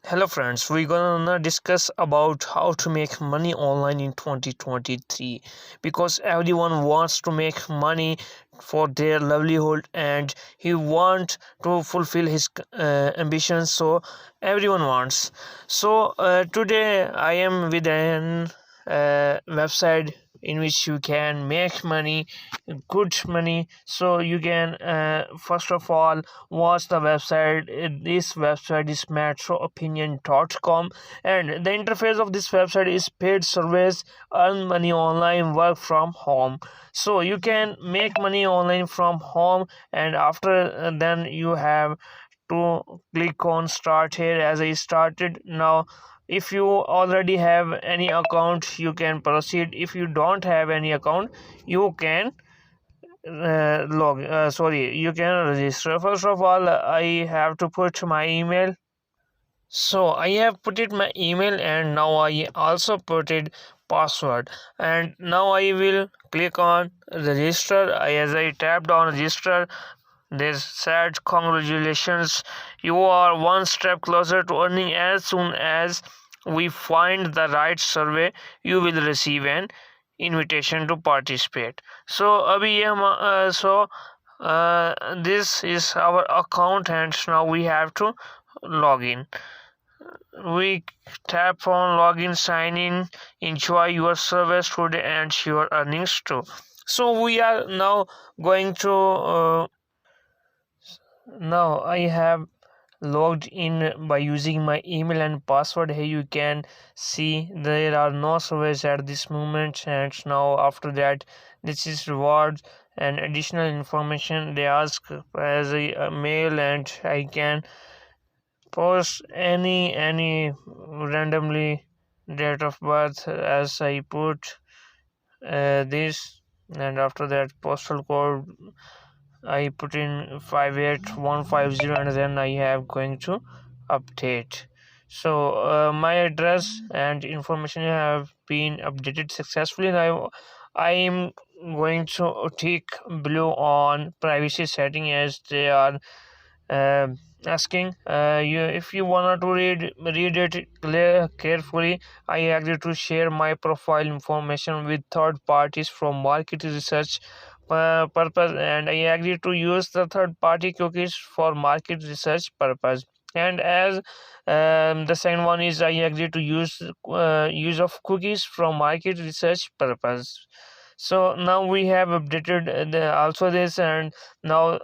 Hello friends, we're gonna discuss about how to make money online in 2023 because everyone wants to make money for their livelihood and he want to fulfill his ambitions, so everyone wants. Today I am with an website in which you can make money, good money. So you can first of all watch the website. This website is metroopinion.com, and the interface of this website is paid service, earn money online, work from home. So you can make money online from home, and after then you have to click on start here. As I started now, if you already have any account you can proceed. If you don't have any account, you can you can register. First of all, I have to put my email. So I have put it my email, and now I also put it password, and now I will click on register. As I tapped on register, this said congratulations, you are one step closer to earning. As soon as we find the right survey, you will receive an invitation to participate. So अभी ये हम this is our account, and now we have to log in. We tap on login, sign in, enjoy your service today and your earnings too. So we are now going to now I have logged in by using my email and password. Here you can see there are no surveys at this moment, and now after that this is rewards and additional information they ask as a mail, and I can post any randomly date of birth as I put this, and after that postal code I put in 58150, and then I have going to update. So my address and information have been updated successfully. Now I am going to tick blue on privacy setting, as they are uh, asking you if you want to read it carefully. I agree to share my profile information with third parties from market research purpose, and I agree to use the third party cookies for market research purpose. And as the second one is I agree to use of cookies from market research purpose. So now we have updated also this, and now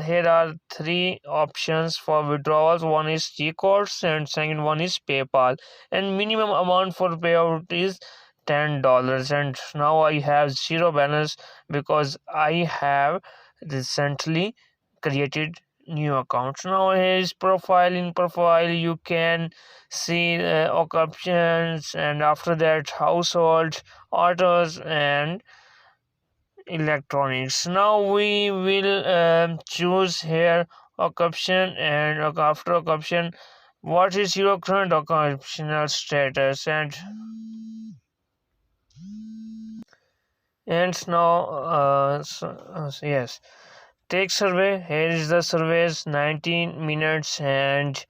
here are three options for withdrawals. One is G-Codes and second one is PayPal, and minimum amount for payout is $10. And now I have zero balance because I have recently created new accounts. Now here is profile. In profile you can see options, and after that household, autos and electronics. Now we will choose here occupation, and after occupation, what is your current occupational status, and now yes, take survey. Here is the surveys, 19 minutes, and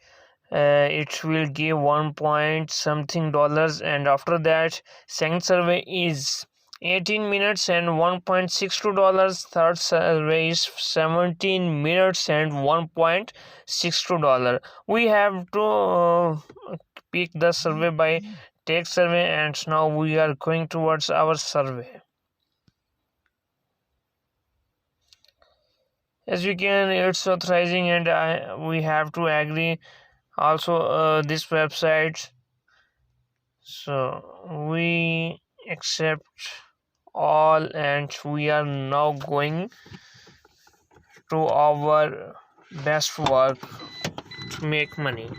it will give 1 point something dollars. And after that second survey is 18 minutes and $1.62. Third survey is 17 minutes and $1.62. We have to pick the survey by take survey, and now we are going towards our survey. As we can, it's authorizing, and we have to agree also this website. So we accept all, and we are now going to our best work to make money.